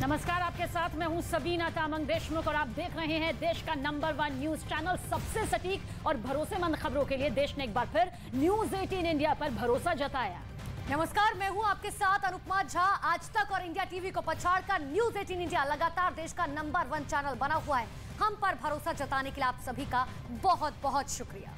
नमस्कार, आपके साथ मैं हूं सबीना तामंग देशमुख और आप देख रहे हैं देश का नंबर 1 न्यूज चैनल। सबसे सटीक और भरोसेमंद खबरों के लिए देश ने एक बार फिर न्यूज 18 इंडिया पर भरोसा जताया। नमस्कार, मैं हूं आपके साथ अनुपमा झा। आज तक और इंडिया टीवी को पछाड़कर न्यूज 18 इंडिया लगातार देश का नंबर 1 चैनल बना हुआ है। हम पर भरोसा जताने के लिए आप सभी का बहुत बहुत शुक्रिया।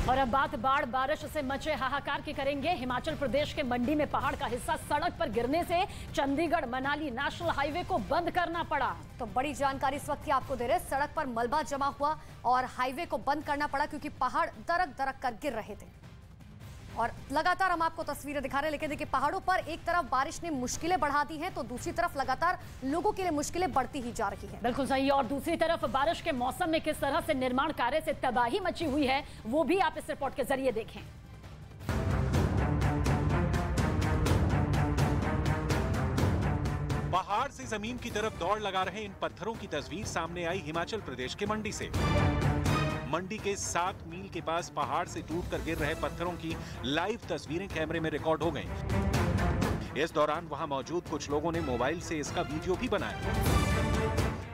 और अब बात बाढ़ बारिश से मचे हाहाकार की करेंगे। हिमाचल प्रदेश के मंडी में पहाड़ का हिस्सा सड़क पर गिरने से चंडीगढ़ मनाली नेशनल हाईवे को बंद करना पड़ा। तो बड़ी जानकारी इस वक्त आपको दे रहे हैं। सड़क पर मलबा जमा हुआ और हाईवे को बंद करना पड़ा क्योंकि पहाड़ दरक दरक कर गिर रहे थे। और लगातार हम आपको तस्वीरें दिखा रहे हैं, लेकिन देखिए पहाड़ों पर एक तरफ बारिश ने मुश्किलें बढ़ा दी हैं तो दूसरी तरफ लगातार लोगों के लिए मुश्किलें बढ़ती ही जा रही हैं। बिल्कुल सही। और दूसरी तरफ बारिश के मौसम में किस तरह से निर्माण कार्य से तबाही मची हुई है वो भी आप इस रिपोर्ट के जरिए देखें। पहाड़ से जमीन की तरफ दौड़ लगा रहे इन पत्थरों की तस्वीर सामने आई हिमाचल प्रदेश के मंडी से। मंडी के 7 मील के पास पहाड़ से टूटकर गिर रहे पत्थरों की लाइव तस्वीरें कैमरे में रिकॉर्ड हो गईं। इस दौरान वहां मौजूद कुछ लोगों ने मोबाइल से इसका वीडियो भी बनाया।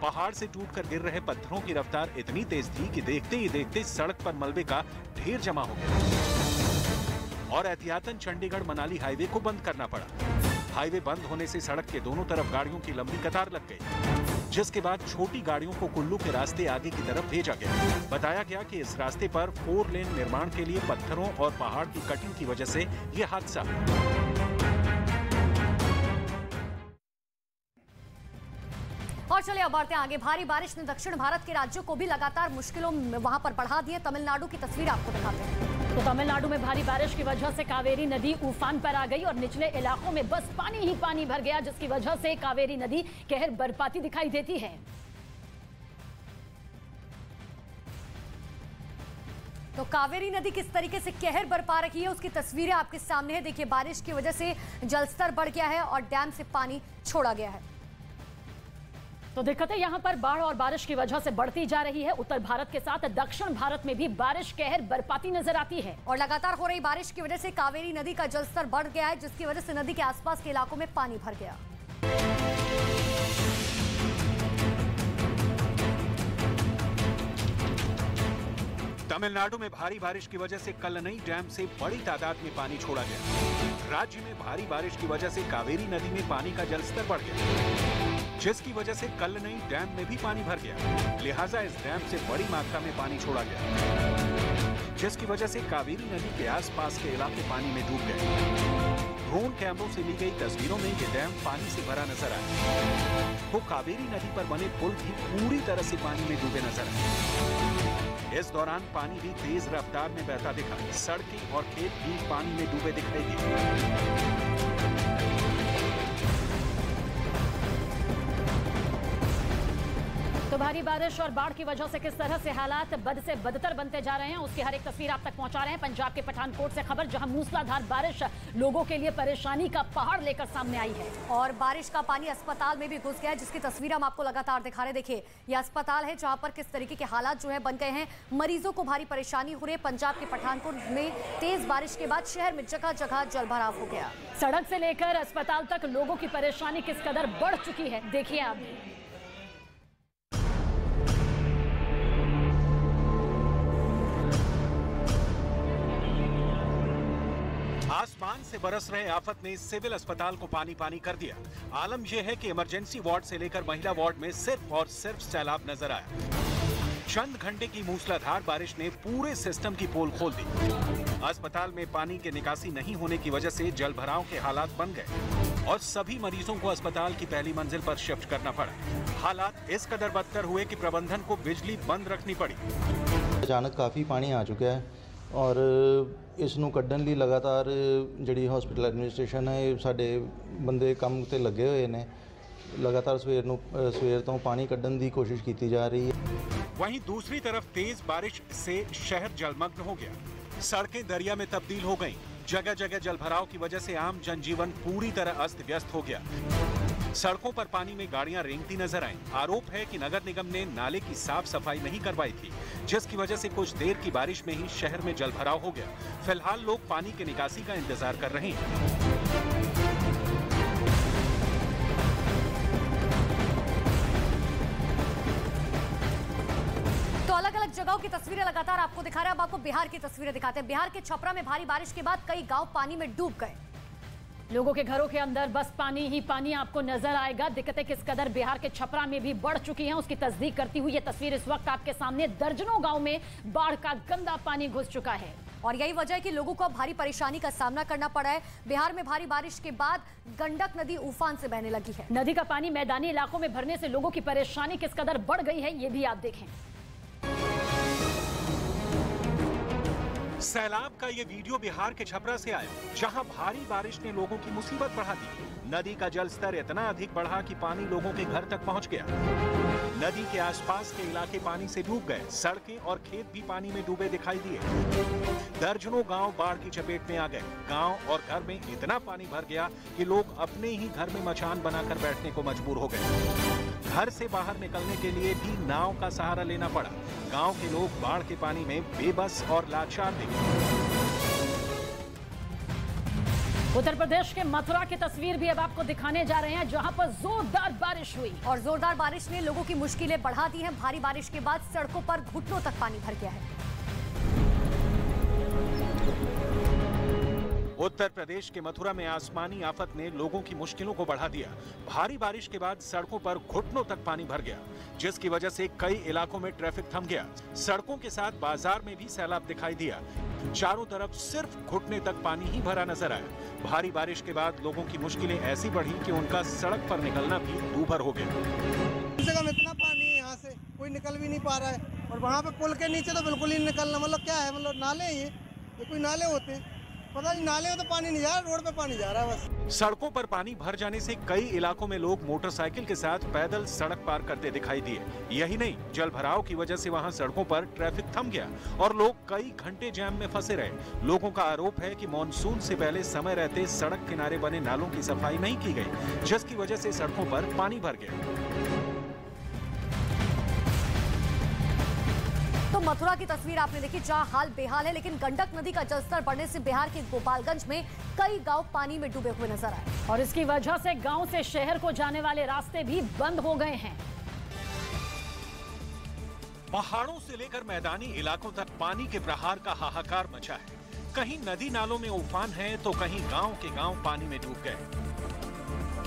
पहाड़ से टूटकर गिर रहे पत्थरों की रफ्तार इतनी तेज थी कि देखते ही देखते सड़क पर मलबे का ढेर जमा हो गया और एहतियातन चंडीगढ़ मनाली हाईवे को बंद करना पड़ा। हाईवे बंद होने से सड़क के दोनों तरफ गाड़ियों की लंबी कतार लग गई, जिसके बाद छोटी गाड़ियों को कुल्लू के रास्ते आगे की तरफ भेजा गया। बताया गया कि इस रास्ते पर 4 लेन निर्माण के लिए पत्थरों और पहाड़ की कटिंग की वजह से यह हादसा। और चलिए अब बढ़ते हैं आगे। भारी बारिश ने दक्षिण भारत के राज्यों को भी लगातार मुश्किलों में वहां पर बढ़ा दी है। तमिलनाडु की तस्वीर आपको दिखाते हैं। तो तमिलनाडु में भारी बारिश की वजह से कावेरी नदी उफान पर आ गई और निचले इलाकों में बस पानी ही पानी भर गया, जिसकी वजह से कावेरी नदी कहर बरपाती दिखाई देती है। तो कावेरी नदी किस तरीके से कहर बरपा रही है उसकी तस्वीरें आपके सामने है। देखिए बारिश की वजह से जलस्तर बढ़ गया है और डैम से पानी छोड़ा गया है। तो दिक्कतें यहां पर बाढ़ और बारिश की वजह से बढ़ती जा रही है। उत्तर भारत के साथ दक्षिण भारत में भी बारिश कहर बरपाती नजर आती है और लगातार हो रही बारिश की वजह से कावेरी नदी का जलस्तर बढ़ गया है, जिसकी वजह से नदी के आसपास के इलाकों में पानी भर गया। तमिलनाडु में भारी बारिश की वजह से कल्लनई डैम से बड़ी तादाद में पानी छोड़ा गया। राज्य में भारी बारिश की वजह से कावेरी नदी में पानी का जलस्तर बढ़ गया, जिसकी वजह से कल्लनई डैम में भी पानी भर गया। लिहाजा इस डैम से बड़ी मात्रा में पानी छोड़ा गया, जिसकी वजह से कावेरी नदी के आसपास के इलाके पानी में डूब गए। ड्रोन कैमरों से ली गई तस्वीरों में ये डैम पानी से भरा नजर आया। तो कावेरी नदी पर बने पुल भी पूरी तरह से पानी में डूबे नजर आए। इस दौरान पानी भी तेज रफ्तार में बहता दिखा। सड़कें और खेत भी पानी में डूबे दिखाई दिए। तो भारी बारिश और बाढ़ की वजह से किस तरह से हालात बद से बदतर बनते जा रहे हैं उसकी हर एक तस्वीर आप तक पहुंचा रहे हैं। पंजाब के पठानकोट से खबर, जहां मूसलाधार बारिश लोगों के लिए परेशानी का पहाड़ लेकर सामने आई है और बारिश का पानी अस्पताल में भी घुस गया है, जिसकी तस्वीर हम आपको लगातार दिखा रहे हैं। देखिए यह अस्पताल है जहां पर किस तरीके के हालात जो है बन गए हैं। मरीजों को भारी परेशानी हो रही है। पंजाब के पठानकोट में तेज बारिश के बाद शहर में जगह जगह जलभराव हो गया। सड़क से लेकर अस्पताल तक लोगों की परेशानी किस कदर बढ़ चुकी है, देखिए आप। आसमान से बरस रहे आफत ने सिविल अस्पताल को पानी पानी कर दिया। आलम यह है कि इमरजेंसी वार्ड से लेकर महिला वार्ड में सिर्फ और सिर्फ सैलाब नजर आया। चंद घंटे की मूसलाधार बारिश ने पूरे सिस्टम की पोल खोल दी। अस्पताल में पानी की निकासी नहीं होने की वजह से जलभराव के हालात बन गए और सभी मरीजों को अस्पताल की पहली मंजिल पर शिफ्ट करना पड़ा। हालात इस कदर बदतर हुए कि प्रबंधन को बिजली बंद रखनी पड़ी। अचानक काफ़ी पानी आ चुका है और ਇਸ ਨੂੰ ਕੱਢਣ ਲਈ ਲਗਾਤਾਰ ਜਿਹੜੀ ਹਸਪੀਟਲ ਐਡਮਿਨਿਸਟ੍ਰੇਸ਼ਨ ਹੈ ਇਹ ਸਾਡੇ ਬੰਦੇ ਕੰਮ ਤੇ ਲੱਗੇ ਹੋਏ ਨੇ। लगातार सवेर तो पानी ਕੱਢਣ ਦੀ कोशिश की जा रही है। वहीं दूसरी तरफ तेज बारिश से शहर जलमग्न हो गया। सड़कें दरिया में तब्दील हो गईं। जगह जगह जलभराव की वजह से आम जनजीवन पूरी तरह अस्त व्यस्त हो गया। सड़कों पर पानी में गाड़ियां रेंगती नजर आईं। आरोप है कि नगर निगम ने नाले की साफ सफाई नहीं करवाई थी, जिसकी वजह से कुछ देर की बारिश में ही शहर में जलभराव हो गया। फिलहाल लोग पानी की निकासी का इंतजार कर रहे हैं। तो अलग अलग जगहों की तस्वीरें लगातार आपको दिखा रहे हैं। अब आपको बिहार की तस्वीरें दिखाते हैं। बिहार के छपरा में भारी बारिश के बाद कई गांव पानी में डूब गए। लोगों के घरों के अंदर बस पानी ही पानी आपको नजर आएगा। दिक्कतें किस कदर बिहार के छपरा में भी बढ़ चुकी हैं, उसकी तस्दीक करती हुई ये तस्वीर इस वक्त आपके सामने। दर्जनों गांव में बाढ़ का गंदा पानी घुस चुका है और यही वजह है कि लोगों को अब भारी परेशानी का सामना करना पड़ा है। बिहार में भारी बारिश के बाद गंडक नदी उफान से बहने लगी है। नदी का पानी मैदानी इलाकों में भरने से लोगों की परेशानी किस कदर बढ़ गई है, ये भी आप देखें। सैलाब का ये वीडियो बिहार के छपरा से आया, जहां भारी बारिश ने लोगों की मुसीबत बढ़ा दी। नदी का जलस्तर इतना अधिक बढ़ा कि पानी लोगों के घर तक पहुंच गया। नदी के आसपास के इलाके पानी से डूब गए। सड़कें और खेत भी पानी में डूबे दिखाई दिए। दर्जनों गांव बाढ़ की चपेट में आ गए। गांव और घर में इतना पानी भर गया कि लोग अपने ही घर में मचान बनाकर बैठने को मजबूर हो गए। घर से बाहर निकलने के लिए भी नाव का सहारा लेना पड़ा। गांव के लोग बाढ़ के पानी में बेबस और लाचार दिखे। उत्तर प्रदेश के मथुरा की तस्वीर भी अब आपको दिखाने जा रहे हैं, जहां पर जोरदार बारिश हुई और जोरदार बारिश ने लोगों की मुश्किलें बढ़ा दी हैं। भारी बारिश के बाद सड़कों पर घुटनों तक पानी भर गया है। उत्तर प्रदेश के मथुरा में आसमानी आफत ने लोगों की मुश्किलों को बढ़ा दिया। भारी बारिश के बाद सड़कों पर घुटनों तक पानी भर गया, जिसकी वजह से कई इलाकों में ट्रैफिक थम गया। सड़कों के साथ बाजार में भी सैलाब दिखाई दिया। चारों तरफ सिर्फ घुटने तक पानी ही भरा नजर आया। भारी बारिश के बाद लोगों की मुश्किलें ऐसी बढ़ी कि उनका सड़क पर निकलना भी दूभर हो गया। इस जगह में इतना पानी है, यहाँ से कोई निकल भी नहीं पा रहा है और वहाँ पे पुल के नीचे तो बिल्कुल ही निकलना, मतलब क्या है, मतलब नाले हैं ये कोई नाले होते हैं, पता नहीं नाले में तो पानी नहीं जा रहा, रोड पे पानी जा रहा है बस। सड़कों पर पानी भर जाने से कई इलाकों में लोग मोटरसाइकिल के साथ पैदल सड़क पार करते दिखाई दिए। यही नहीं, जल भराव की वजह से वहां सड़कों पर ट्रैफिक थम गया और लोग कई घंटे जाम में फंसे रहे। लोगों का आरोप है कि मॉनसून से पहले समय रहते सड़क किनारे बने नालों की सफाई नहीं की गई, जिसकी वजह से सड़कों पर पानी भर गया। तो मथुरा की तस्वीर आपने देखी, जहां हाल बेहाल है, लेकिन गंडक नदी का जलस्तर बढ़ने से बिहार के गोपालगंज में कई गांव पानी में डूबे हुए नजर आए और इसकी वजह से गांव से शहर को जाने वाले रास्ते भी बंद हो गए हैं। पहाड़ों से लेकर मैदानी इलाकों तक पानी के प्रहार का हाहाकार मचा है। कहीं नदी नालों में उफान है तो कहीं गांव के गांव पानी में डूब गए।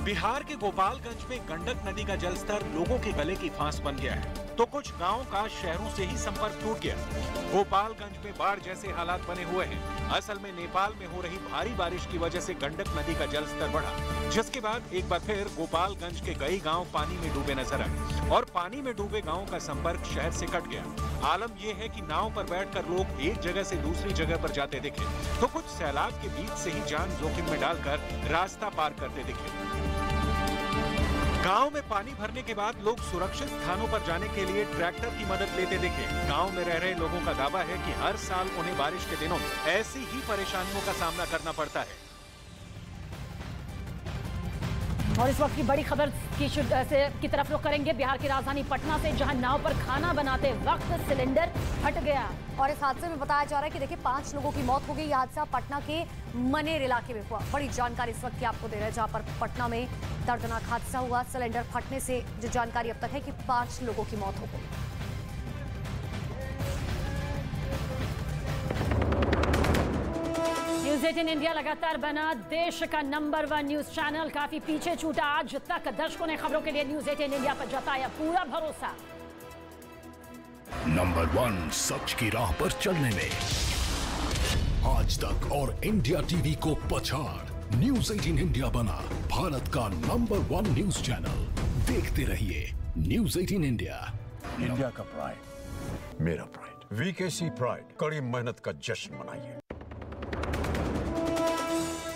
बिहार के गोपालगंज में गंडक नदी का जलस्तर लोगों के गले की फांस बन गया है, तो कुछ गांवों का शहरों से ही संपर्क टूट गया। गोपालगंज में बाढ़ जैसे हालात बने हुए हैं। असल में नेपाल में हो रही भारी बारिश की वजह से गंडक नदी का जलस्तर बढ़ा, जिसके बाद एक बार फिर गोपालगंज के कई गांव पानी में डूबे नजर आए और पानी में डूबे गांवों का संपर्क शहर से कट गया। आलम यह है कि नाव पर बैठकर लोग एक जगह से दूसरी जगह पर जाते दिखे, तो कुछ सैलाब के बीच से ही जान जोखिम में डालकर रास्ता पार करते दिखे। गांव में पानी भरने के बाद लोग सुरक्षित स्थानों पर जाने के लिए ट्रैक्टर की मदद लेते दिखे। गांव में रह रहे लोगों का दावा है कि हर साल उन्हें बारिश के दिनों में ऐसी ही परेशानियों का सामना करना पड़ता है। और इस वक्त की बड़ी खबर की तरफ रुख करेंगे, बिहार की राजधानी पटना से, जहां नाव पर खाना बनाते वक्त सिलेंडर फट गया और इस हादसे में बताया जा रहा है कि देखिए 5 लोगों की मौत हो गई। यह हादसा पटना के मनेर इलाके में हुआ। बड़ी जानकारी इस वक्त की आपको दे रहे हैं, जहां पर पटना में दर्दनाक हादसा हुआ। सिलेंडर फटने से जो जानकारी अब तक है कि 5 लोगों की मौत हो गई। न्यूज़ 18 इंडिया लगातार बना देश का नंबर 1 न्यूज चैनल। काफी पीछे छूटा, आज तक दर्शकों ने खबरों के लिए न्यूज़ 18 इंडिया पर जताया पूरा भरोसा। नंबर 1 सच की राह पर चलने में आज तक और इंडिया टीवी को पछाड़ न्यूज़ 18 इंडिया बना भारत का नंबर 1 न्यूज चैनल। देखते रहिए न्यूज़ 18 इंडिया। इंडिया का प्राइड, मेरा प्राइड, वीकेसी प्राइड, कड़ी मेहनत का जश्न मनाइए।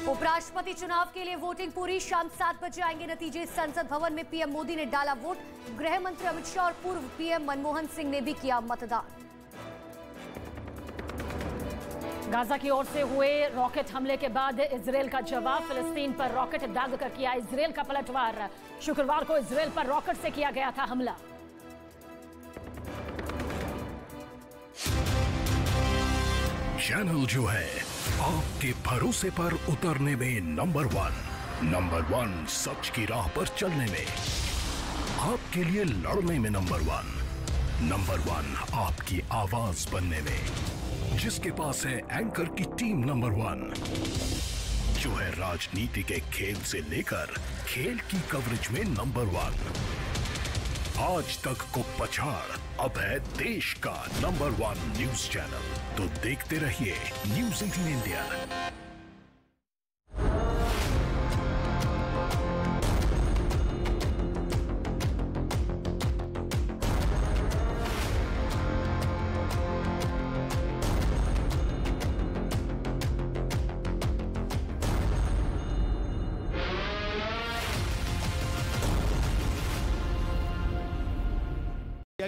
उपराष्ट्रपति चुनाव के लिए वोटिंग पूरी, शाम 7 बजे आएंगे नतीजे। संसद भवन में पीएम मोदी ने डाला वोट। गृह मंत्री अमित शाह और पूर्व पीएम मनमोहन सिंह ने भी किया मतदान। गाजा की ओर से हुए रॉकेट हमले के बाद इजरायल का जवाब, फिलिस्तीन पर रॉकेट दाग कर किया इजरायल का पलटवार। शुक्रवार को इजरायल पर रॉकेट से किया गया था हमला। चैनल जो है आपके भरोसे पर उतरने में नंबर 1, सच की राह पर चलने में, आपके लिए लड़ने में नंबर 1, आपकी आवाज बनने में, जिसके पास है एंकर की टीम नंबर 1, जो है राजनीति के खेल से लेकर खेल की कवरेज में नंबर 1। आज तक को पछाड़ अब है देश का नंबर 1 न्यूज चैनल। तो देखते रहिए न्यूज़ 18 इंडिया।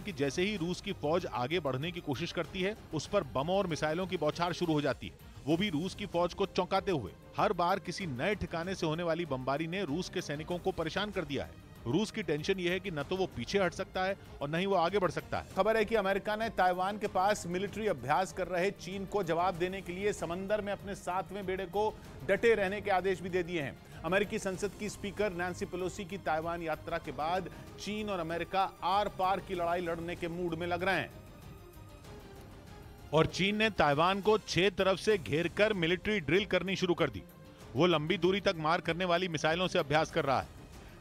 कि जैसे ही रूस की फौज आगे बढ़ने की कोशिश करती है, उस पर बमों और मिसाइलों की बौछार शुरू हो जाती है, वो भी रूस की फौज को चौंकाते हुए। हर बार किसी नए ठिकाने से होने वाली बमबारी ने रूस के सैनिकों को परेशान कर दिया है। रूस की टेंशन ये है कि न तो वो पीछे हट सकता है और न ही वो आगे बढ़ सकता है। खबर है कि अमेरिका ने ताइवान के पास मिलिट्री अभ्यास कर रहे चीन को जवाब देने के लिए समंदर में अपने 7वें बेड़े को डटे रहने के आदेश भी दे दिए हैं। अमेरिकी संसद की स्पीकर नैन्सी पेलोसी की ताइवान यात्रा के बाद चीन और अमेरिका आर पार की लड़ाई लड़ने के मूड में लग रहे हैं और चीन ने ताइवान को 6 तरफ से घेरकर मिलिट्री ड्रिल करनी शुरू कर दी। वो लंबी दूरी तक मार करने वाली मिसाइलों से अभ्यास कर रहा है।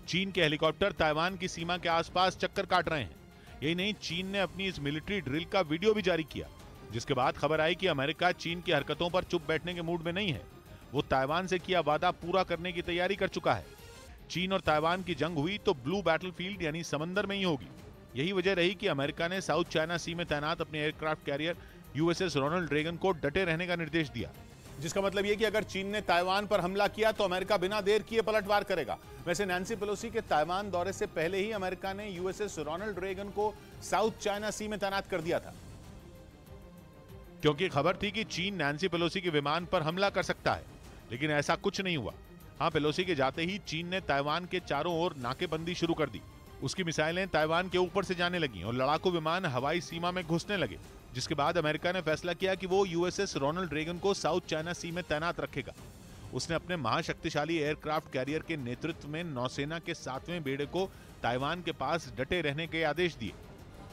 चीन के हेलीकॉप्टर ताइवान की सीमा के आसपास चक्कर काट रहे हैं। यही नहीं, चीन ने अपनी इस मिलिट्री ड्रिल का वीडियो भी जारी किया, जिसके बाद खबर आई कि अमेरिका चीन की हरकतों पर चुप बैठने के मूड में नहीं है। वो ताइवान से किया वादा पूरा करने की तैयारी कर चुका है। चीन और ताइवान की जंग हुई तो ब्लू बैटलफील्ड यानी समंदर में ही होगी। यही वजह रही कि अमेरिका ने साउथ चाइना सी में तैनात अपने aircraft carrier USS Ronald Reagan को डटे रहने का निर्देश दिया, जिसका मतलब यह कि अगर चीन ने ताइवान पर हमला किया तो अमेरिका बिना देर किए पलटवार करेगा। वैसे नैन्सी पेलोसी के ताइवान दौरे से पहले ही अमेरिका ने यूएसएस रोनाल्ड रेगन को साउथ चाइना सी में तैनात कर दिया था, क्योंकि खबर थी कि चीन नैन्सी पेलोसी के विमान पर हमला कर सकता है। लेकिन ऐसा कुछ नहीं हुआ। हाँ, पेलोसी के जाते ही चीन ने ताइवान के चारों ओर नाकेबंदी शुरू कर दी। उसकी मिसाइलें ताइवान के ऊपर से जाने लगीं और लड़ाकू विमान हवाई सीमा में घुसने लगे, जिसके बाद अमेरिका ने फैसला किया कि वो यूएसएस रोनाल्ड रेगन को साउथ चाइना सी में तैनात रखेगा। उसने अपने महाशक्तिशाली एयरक्राफ्ट कैरियर के नेतृत्व में नौसेना के 7वें बेड़े को ताइवान के पास डटे रहने के आदेश दिए,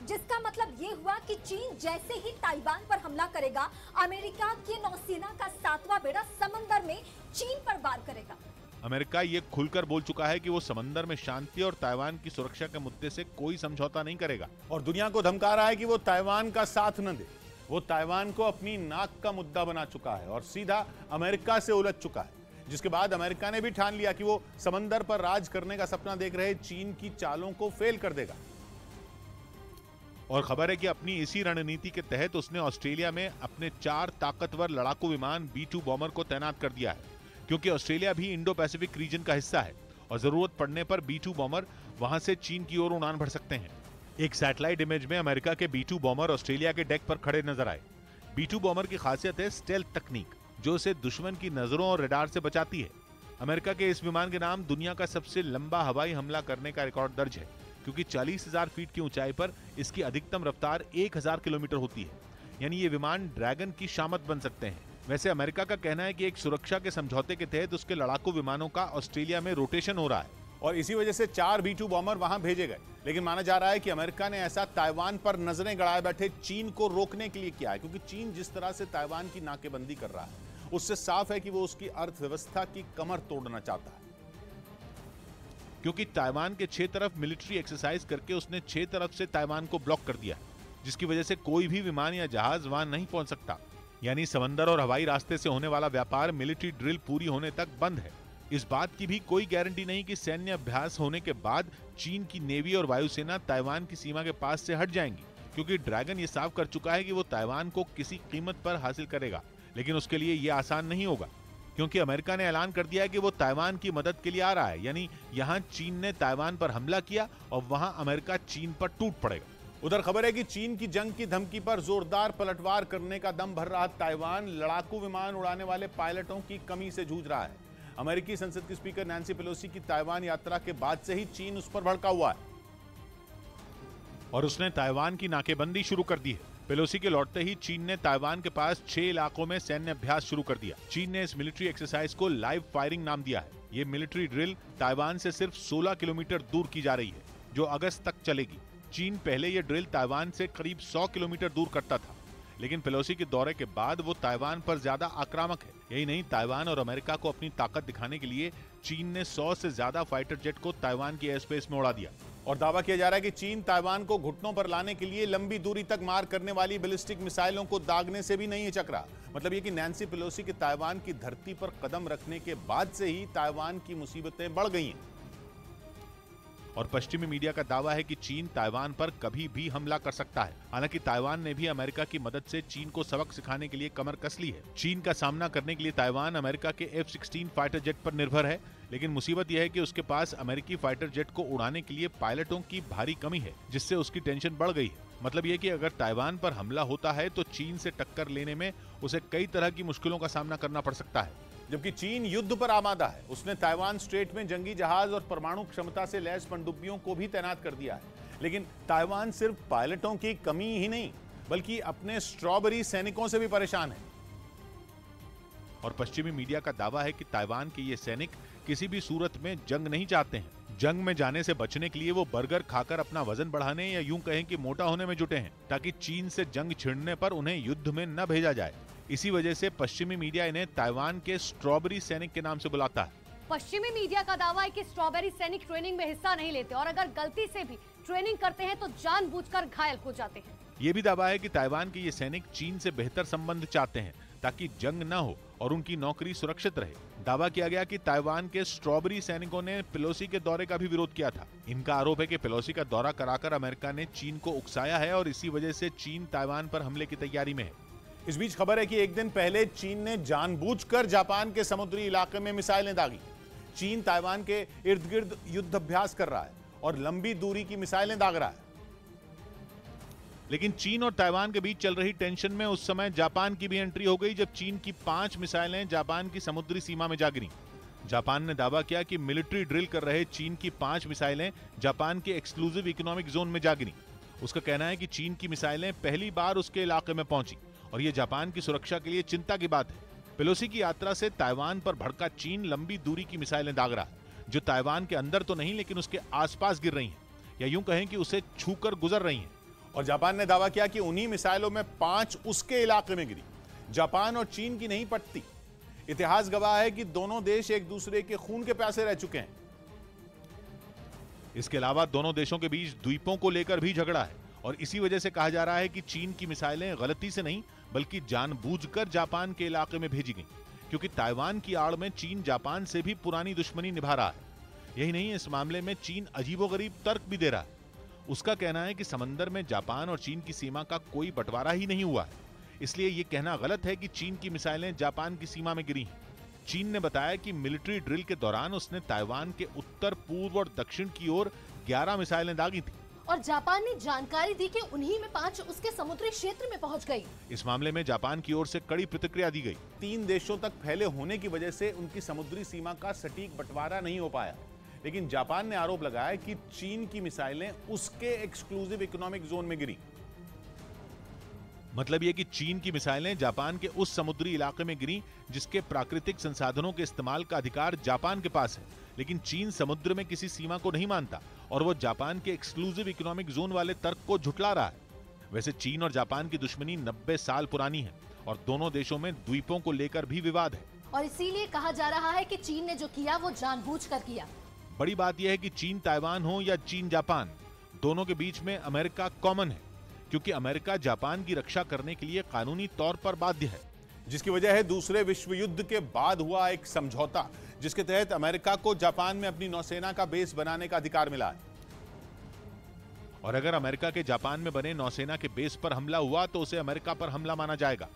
जिसका मतलब ये हुआ कि चीन जैसे ही ताइवान पर हमला करेगा, अमेरिका की नौसेना का 7वां बेड़ा समंदर में चीन पर वार करेगा। अमेरिका ये खुलकर बोल चुका है कि वो समंदर में शांति और ताइवान की सुरक्षा के मुद्दे से कोई समझौता नहीं करेगा और दुनिया को धमका रहा है कि वो ताइवान का साथ न दे। वो ताइवान को अपनी नाक का मुद्दा बना चुका है और सीधा अमेरिका से उलझ चुका है, जिसके बाद अमेरिका ने भी ठान लिया कि वो समंदर पर राज करने का सपना देख रहे चीन की चालों को फेल कर देगा। और खबर है कि अपनी इसी रणनीति के तहत उसने ऑस्ट्रेलिया में अपने 4 ताकतवर लड़ाकू विमान B-2 बॉम्बर को तैनात कर दिया है, क्योंकि ऑस्ट्रेलिया भी इंडो पैसिफिक रीजन का हिस्सा है और जरूरत पड़ने पर B-2 बॉम्बर वहां से चीन की ओर उड़ान भर सकते हैं। एक सैटेलाइट इमेज में अमेरिका के B-2 बॉम्बर ऑस्ट्रेलिया के डेक पर खड़े नजर आए। B-2 बॉम्बर की खासियत है स्टेल्थ तकनीक, जो उसे दुश्मन की नजरों और रडार से बचाती है। अमेरिका के इस विमान के नाम दुनिया का सबसे लंबा हवाई हमला करने का रिकॉर्ड दर्ज है, क्योंकि 40,000 फीट की ऊंचाई पर इसकी अधिकतम रफ्तार 1000 किलोमीटर होती है। यानी ये विमान ड्रैगन की शामत बन सकते हैं। वैसे अमेरिका का कहना है कि एक सुरक्षा के समझौते के तहत उसके लड़ाकू विमानों का ऑस्ट्रेलिया में रोटेशन हो रहा है और इसी वजह से 4 B-2 बॉम्बर वहां भेजे गए। लेकिन माना जा रहा है कि अमेरिका ने ऐसा ताइवान पर नजरें गड़ाए बैठे चीन को रोकने के लिए किया है, क्योंकि चीन जिस तरह से ताइवान की नाकेबंदी कर रहा है उससे साफ है कि वो उसकी अर्थव्यवस्था की कमर तोड़ना चाहता है, क्योंकि ताइवान के 6 तरफ मिलिट्री एक्सरसाइज करके उसने 6 तरफ से ताइवान को ब्लॉक कर दिया है, जिसकी वजह से कोई भी विमान या जहाज वहां नहीं पहुंच सकता। यानी समंदर और हवाई रास्ते से होने वाला व्यापार मिलिट्री ड्रिल पूरी होने तक बंद है। इस बात की भी कोई गारंटी नहीं कि सैन्य अभ्यास होने के बाद चीन की नेवी और वायुसेना ताइवान की सीमा के पास से हट जाएंगी, क्योंकि ड्रैगन ये साफ कर चुका है कि वो ताइवान को किसी कीमत पर हासिल करेगा। लेकिन उसके लिए ये आसान नहीं होगा, क्योंकि अमेरिका ने ऐलान कर दिया है कि वो ताइवान की मदद के लिए आ रहा है। यानी यहाँ चीन ने ताइवान पर हमला किया और वहां अमेरिका चीन पर टूट पड़ेगा। उधर खबर है कि चीन की जंग की धमकी पर जोरदार पलटवार करने का दम भर रहा ताइवान लड़ाकू विमान उड़ाने वाले पायलटों की कमी से जूझ रहा है। अमेरिकी संसद की स्पीकर नैन्सी पेलोसी की ताइवान यात्रा के बाद से ही चीन उस पर भड़का हुआ है और उसने ताइवान की नाकेबंदी शुरू कर दी है। पेलोसी के लौटते ही चीन ने ताइवान के पास 6 इलाकों में सैन्य अभ्यास शुरू कर दिया। चीन ने इस मिलिट्री एक्सरसाइज को लाइव फायरिंग नाम दिया है। ये मिलिट्री ड्रिल ताइवान से सिर्फ 16 किलोमीटर दूर की जा रही है, जो अगस्त तक चलेगी। चीन पहले ये ड्रिल ताइवान से करीब 100 किलोमीटर दूर करता था, लेकिन पेलोसी के दौरे के बाद वो ताइवान पर ज्यादा आक्रामक है। यही नहीं, ताइवान और अमेरिका को अपनी ताकत दिखाने के लिए चीन ने 100 से ज्यादा फाइटर जेट को ताइवान की एयर स्पेस में उड़ा दिया। और दावा किया जा रहा है कि चीन ताइवान को घुटनों पर लाने के लिए लंबी दूरी तक मार करने वाली बैलिस्टिक मिसाइलों को दागने से भी नहीं हिचक रहा। मतलब ये कि नैन्सी पेलोसी के ताइवान की धरती पर कदम रखने के बाद से ही ताइवान की मुसीबतें बढ़ गई हैं। और पश्चिमी मीडिया का दावा है कि चीन ताइवान पर कभी भी हमला कर सकता है। हालांकि ताइवान ने भी अमेरिका की मदद से चीन को सबक सिखाने के लिए कमर कस ली है। चीन का सामना करने के लिए ताइवान अमेरिका के F-16 फाइटर जेट पर निर्भर है, लेकिन मुसीबत यह है कि उसके पास अमेरिकी फाइटर जेट को उड़ाने के लिए पायलटों की भारी कमी है, जिससे उसकी टेंशन बढ़ गई है। मतलब यह कि अगर ताइवान पर हमला होता है तो चीन से टक्कर लेने में उसे कई तरह की मुश्किलों का सामना करना पड़ सकता है। जबकि चीन युद्ध पर आमादा है। उसने ताइवान स्ट्रेट में जंगी जहाज और परमाणु क्षमता से लैस पनडुब्बियों को भी तैनात कर दिया है। लेकिन ताइवान सिर्फ पायलटों की कमी ही नहीं, बल्कि अपने स्ट्रॉबेरी सैनिकों से भी परेशान है। और पश्चिमी मीडिया का दावा है कि ताइवान के ये सैनिक किसी भी सूरत में जंग नहीं चाहते हैं। जंग में जाने से बचने के लिए वो बर्गर खाकर अपना वजन बढ़ाने या यूं कहें कि मोटा होने में जुटे हैं, ताकि चीन से जंग छिड़ने पर उन्हें युद्ध में न भेजा जाए। इसी वजह से पश्चिमी मीडिया इन्हें ताइवान के स्ट्रॉबेरी सैनिक के नाम से बुलाता है। पश्चिमी मीडिया का दावा है कि स्ट्रॉबेरी सैनिक ट्रेनिंग में हिस्सा नहीं लेते और अगर गलती से भी ट्रेनिंग करते हैं तो जानबूझकर घायल हो जाते हैं। ये भी दावा है कि ताइवान के ये सैनिक चीन से बेहतर संबंध चाहते हैं, ताकि जंग न हो और उनकी नौकरी सुरक्षित रहे। दावा किया गया कि ताइवान के स्ट्रॉबेरी सैनिकों ने पेलोसी के दौरे का भी विरोध किया था। इनका आरोप है कि पेलोसी का दौरा कराकर अमेरिका ने चीन को उकसाया है और इसी वजह से चीन ताइवान पर हमले की तैयारी में है। इस बीच खबर है कि एक दिन पहले चीन ने जानबूझकर जापान के समुद्री इलाके में मिसाइलें दागी। चीन ताइवान के इर्द गिर्द युद्ध अभ्यास कर रहा है और लंबी दूरी की मिसाइलें दाग रहा है। लेकिन चीन और ताइवान के बीच चल रही टेंशन में उस समय जापान की भी एंट्री हो गई, जब चीन की 5 मिसाइलें जापान की समुद्री सीमा में जा गिरी। जापान ने दावा किया कि मिलिट्री ड्रिल कर रहे चीन की 5 मिसाइलें जापान के एक्सक्लूसिव इकोनॉमिक जोन में जा गिरी। उसका कहना है कि चीन की मिसाइलें पहली बार उसके इलाके में पहुंची और ये जापान की सुरक्षा के लिए चिंता की बात है। पेलोसी की यात्रा से ताइवान पर भड़का चीन लंबी दूरी की मिसाइलें दाग रहा है, जो ताइवान के अंदर तो नहीं लेकिन उसके आसपास गिर रही हैं, या यूं कहें कि उसे छूकर गुजर रही हैं। और जापान ने दावा किया कि उन्हीं मिसाइलों में 5 उसके इलाके में गिरी। जापान और चीन की नहीं पटती। इतिहास गवाह है कि दोनों देश एक दूसरे के खून के प्यासे रह चुके हैं। इसके अलावा दोनों देशों के बीच द्वीपों को लेकर भी झगड़ा है और इसी वजह से कहा जा रहा है कि चीन की मिसाइलें गलती से नहीं बल्कि जानबूझकर जापान के इलाके में भेजी गईं, क्योंकि ताइवान की आड़ में चीन जापान से भी पुरानी दुश्मनी निभा रहा है। यही नहीं, इस मामले में चीन अजीबोगरीब तर्क भी दे रहा है। उसका कहना है कि समंदर में जापान और चीन की सीमा का कोई बंटवारा ही नहीं हुआ है, इसलिए यह कहना गलत है कि चीन की मिसाइलें जापान की सीमा में गिरी हैं। चीन ने बताया कि मिलिट्री ड्रिल के दौरान उसने ताइवान के उत्तर, पूर्व और दक्षिण की ओर 11 मिसाइलें दागी थी और जापान ने जानकारी दी कि उन्हीं में 5 उसके समुद्री क्षेत्र में पहुंच गई। इस मामले में जापान की ओर से कड़ी प्रतिक्रिया दी गई। 3 देशों तक फैले होने की वजह से उनकी समुद्री सीमा का सटीक बंटवारा नहीं हो पाया, लेकिन जापान ने आरोप लगाया कि चीन की मिसाइलें उसके एक्सक्लूसिव इकोनॉमिक जोन में गिरी। मतलब यह कि चीन की मिसाइलें जापान के उस समुद्री इलाके में गिरी जिसके प्राकृतिक संसाधनों के इस्तेमाल का अधिकार जापान के पास है, लेकिन चीन समुद्र में किसी सीमा को नहीं मानता और वो जापान के एक्सक्लूसिव इकोनॉमिक जोन वाले तर्क को झुठला रहा है। वैसे चीन और जापान की दुश्मनी 90 साल पुरानी है और दोनों देशों में द्वीपों को लेकर भी विवाद है और इसीलिए कहा जा रहा है कि चीन ने जो किया वो जानबूझकर किया। बड़ी बात यह है कि चीन ताइवान हो या चीन जापान, दोनों के बीच में अमेरिका कॉमन है, क्योंकि अमेरिका जापान की रक्षा करने के लिए कानूनी तौर पर बाध्य है, जिसकी वजह है दूसरे विश्व युद्ध के बाद हुआ एक समझौता, जिसके तहत अमेरिका को जापान में अपनी नौसेना का बेस बनाने का अधिकार मिला है। और अगर अमेरिका के जापान में बने नौसेना के बेस पर हमला हुआ तो उसे अमेरिका पर हमला माना जाएगा,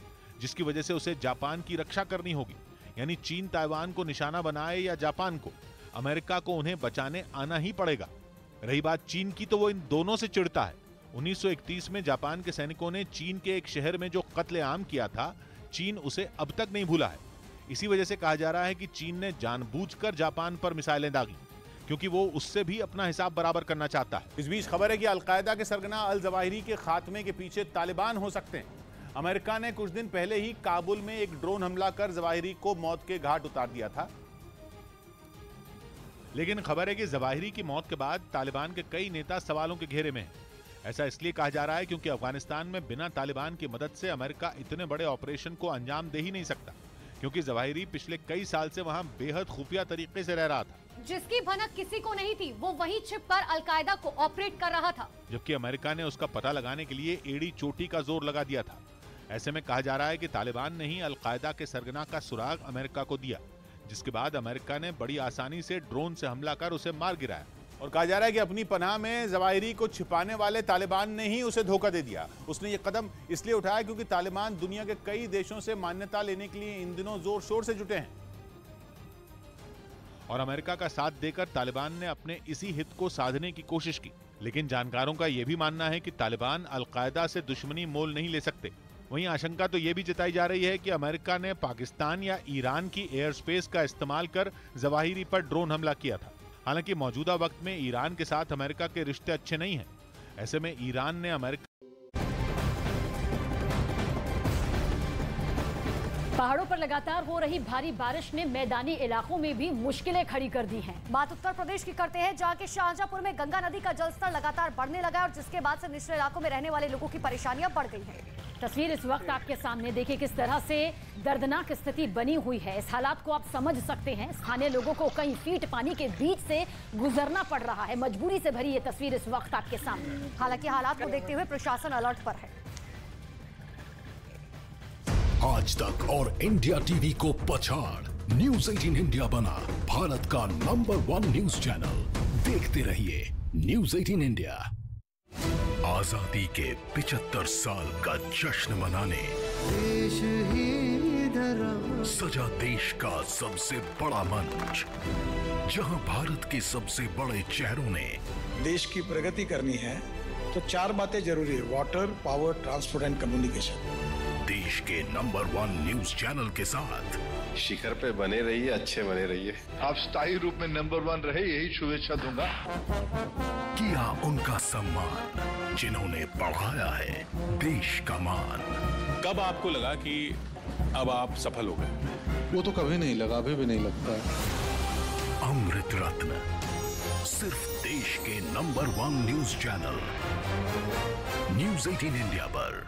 जिसकी वजह से उसे जापान की रक्षा करनी होगी। यानी चीन ताइवान को निशाना बनाए या जापान को, अमेरिका को उन्हें बचाने आना ही पड़ेगा। रही बात चीन की, तो वो इन दोनों से चिढ़ता है 1931 में जापान के सैनिकों ने चीन के एक शहर में जो कत्लेआम किया था, चीन उसे अब तक नहीं भूला है। इसी वजह से कहा जा रहा है कि चीन ने जानबूझकर जापान पर मिसाइलें दागी, क्योंकि वो उससे भी अपना हिसाब बराबर करना चाहता है। इस बीच खबर है कि अलकायदा के सरगना अल जवाहिरी के खात्मे के पीछे तालिबान हो सकते हैं। अमेरिका ने कुछ दिन पहले ही काबुल में एक ड्रोन हमला कर जवाहिरी को मौत के घाट उतार दिया था। लेकिन खबर है कि जवाहिरी की मौत के बाद तालिबान के कई नेता सवालों के घेरे में हैं। ऐसा इसलिए कहा जा रहा है क्योंकि अफगानिस्तान में बिना तालिबान की मदद से अमेरिका इतने बड़े ऑपरेशन को अंजाम दे ही नहीं सकता, क्योंकि जवाहिरी पिछले कई साल से वहां बेहद खुफिया तरीके से रह रहा था। जिसकी भनक किसी को नहीं थी, वो वहीं छिपकर अलकायदा को ऑपरेट कर रहा था, जबकि अमेरिका ने उसका पता लगाने के लिए एड़ी चोटी का जोर लगा दिया था। ऐसे में कहा जा रहा है कि तालिबान ने ही अलकायदा के सरगना का सुराग अमेरिका को दिया, जिसके बाद अमेरिका ने बड़ी आसानी से ड्रोन से हमला कर उसे मार गिराया। और कहा जा रहा है कि अपनी पनाह में जवाहिरी को छिपाने वाले तालिबान ने ही उसे धोखा दे दिया। उसने ये कदम इसलिए उठाया क्योंकि तालिबान दुनिया के कई देशों से मान्यता लेने के लिए इन दिनों जोर शोर से जुटे हैं, और अमेरिका का साथ देकर तालिबान ने अपने इसी हित को साधने की कोशिश की। लेकिन जानकारों का यह भी मानना है कि तालिबान अलकायदा से दुश्मनी मोल नहीं ले सकते। वहीं आशंका तो यह भी जताई जा रही है कि अमेरिका ने पाकिस्तान या ईरान की एयर स्पेस का इस्तेमाल कर जवाहिरी पर ड्रोन हमला किया था। हालांकि मौजूदा वक्त में ईरान के साथ अमेरिका के रिश्ते अच्छे नहीं हैं। ऐसे में ईरान ने अमेरिका पहाड़ों पर लगातार हो रही भारी बारिश ने मैदानी इलाकों में भी मुश्किलें खड़ी कर दी हैं। बात उत्तर प्रदेश की करते हैं, जहां के शाहजहांपुर में गंगा नदी का जलस्तर लगातार बढ़ने लगा है और जिसके बाद से निचले इलाकों में रहने वाले लोगों की परेशानियां बढ़ गई हैं। तस्वीर इस वक्त आपके सामने देखिए किस तरह से दर्दनाक स्थिति बनी हुई है। इस हालात को आप समझ सकते हैं। स्थानीय लोगों को कई फीट पानी के बीच से गुजरना पड़ रहा है। मजबूरी से भरी ये तस्वीर इस वक्त आपके सामने। हालांकि हालात को देखते हुए प्रशासन अलर्ट पर है। आज तक और इंडिया टीवी को पछाड़ न्यूज़ 18 इंडिया बना भारत का नंबर 1 न्यूज चैनल। देखते रहिए न्यूज़ 18 इंडिया। आजादी के 75 साल का जश्न मनाने देश ही सजा देश का सबसे बड़ा मंच, जहां भारत के सबसे बड़े चेहरों ने देश की प्रगति करनी है तो 4 बातें जरूरी है: water, power, transport and communication. देश के नंबर 1 न्यूज चैनल के साथ शिखर पे बने रहिए, अच्छे बने रहिए। आप स्थायी रूप में नंबर 1 रहे, यही शुभेच्छा दूंगा। किया उनका सम्मान जिन्होंने बढ़ाया है देश का मान। कब आपको लगा कि अब आप सफल हो गए? वो तो कभी नहीं लगा, अभी भी नहीं लगता है। अमृत रत्न सिर्फ देश के number 1 news channel news 18 India पर।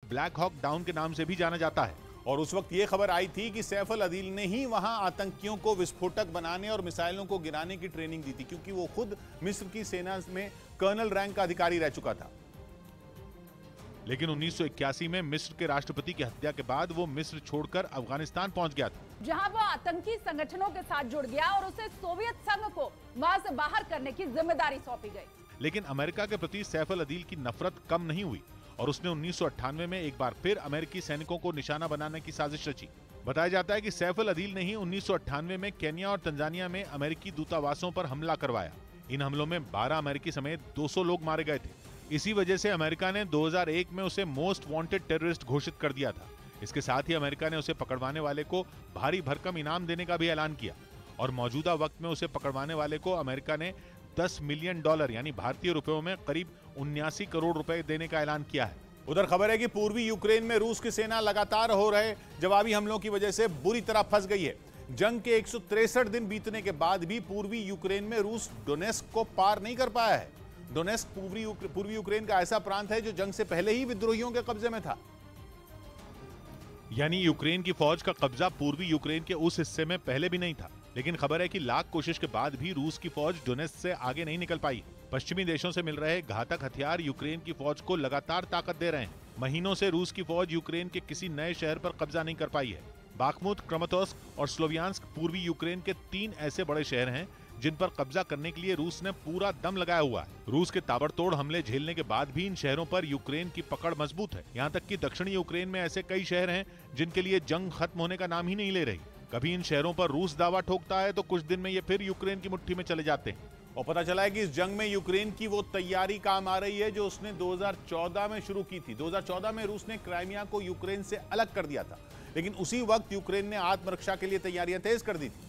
ब्लैक हॉक डाउन के नाम से भी जाना जाता है। और उस वक्त ये खबर आई थी कि सैफ अल अदील ने ही वहां आतंकियों को विस्फोटक बनाने और मिसाइलों को गिराने की ट्रेनिंग दी थी, क्योंकि वो खुद मिस्र की सेना में कर्नल रैंक का अधिकारी रह चुका था। लेकिन 1981 में मिस्र के राष्ट्रपति की हत्या के बाद वो मिस्र छोड़कर अफगानिस्तान पहुंच गया था, जहां वो आतंकी संगठनों के साथ जुड़ गया और उसे सोवियत संघ को वहां से बाहर करने की जिम्मेदारी सौंपी गई। लेकिन अमेरिका के प्रति सैफ अल अदील की नफरत कम नहीं हुई और उसने 1998 में एक बार फिर अमेरिकी सैनिकों को निशाना बनाने की साजिश रची। बताया जाता है कि सैफ अल अदील ने ही 1998 में केन्या और तंजानिया में अमेरिकी दूतावासों पर हमला करवाया। इन हमलों में 12 अमेरिकी समेत 200 लोग मारे गए थे। इसी वजह से अमेरिका ने 2001 में उसे मोस्ट वांटेड टेररिस्ट घोषित कर दिया था। इसके साथ ही अमेरिका ने उसे पकड़वाने वाले को भारी भरकम इनाम देने का भी ऐलान किया और मौजूदा वक्त में उसे पकड़वाने वाले को अमेरिका ने $10 मिलियन यानी भारतीय रुपयों में करीब 79 करोड़ रुपए देने का ऐलान किया है। उधर खबर है कि पूर्वी यूक्रेन में रूस की सेना लगातार हो रहे जवाबी हमलों की वजह से बुरी तरह फंस गई है। जंग के 163 दिन बीतने के बाद भी पूर्वी यूक्रेन में रूस डोनेस्क को पार नहीं कर पाया है। डोनेस्क पूर्वी यूक्रेन का ऐसा प्रांत है जो जंग से पहले ही विद्रोहियों के कब्जे में था। यानी यूक्रेन की फौज का कब्जा पूर्वी यूक्रेन के उस हिस्से में पहले भी नहीं था। लेकिन खबर है कि लाख कोशिश के बाद भी रूस की फौज डोनेस्क से आगे नहीं निकल पाई। पश्चिमी देशों से मिल रहे घातक हथियार यूक्रेन की फौज को लगातार ताकत दे रहे हैं। महीनों से रूस की फौज यूक्रेन के किसी नए शहर पर कब्जा नहीं कर पाई है। बाखमुत, क्रमातोर्स्क और स्लोवियांस्क पूर्वी यूक्रेन के 3 ऐसे बड़े शहर हैं जिन पर कब्जा करने के लिए रूस ने पूरा दम लगाया हुआ है। रूस के ताबड़तोड़ हमले झेलने के बाद भी इन शहरों पर यूक्रेन की पकड़ मजबूत है। यहाँ तक कि दक्षिणी यूक्रेन में ऐसे कई शहर हैं जिनके लिए जंग खत्म होने का नाम ही नहीं ले रही। कभी इन शहरों पर रूस दावा ठोकता है तो कुछ दिन में ये फिर यूक्रेन की मुट्ठी में चले जाते हैं। और पता चला है कि इस जंग में यूक्रेन की वो तैयारी काम आ रही है जो उसने 2014 में शुरू की थी। 2014 में रूस ने क्राइमिया को यूक्रेन से अलग कर दिया था, लेकिन उसी वक्त यूक्रेन ने आत्मरक्षा के लिए तैयारियां तेज कर दी थी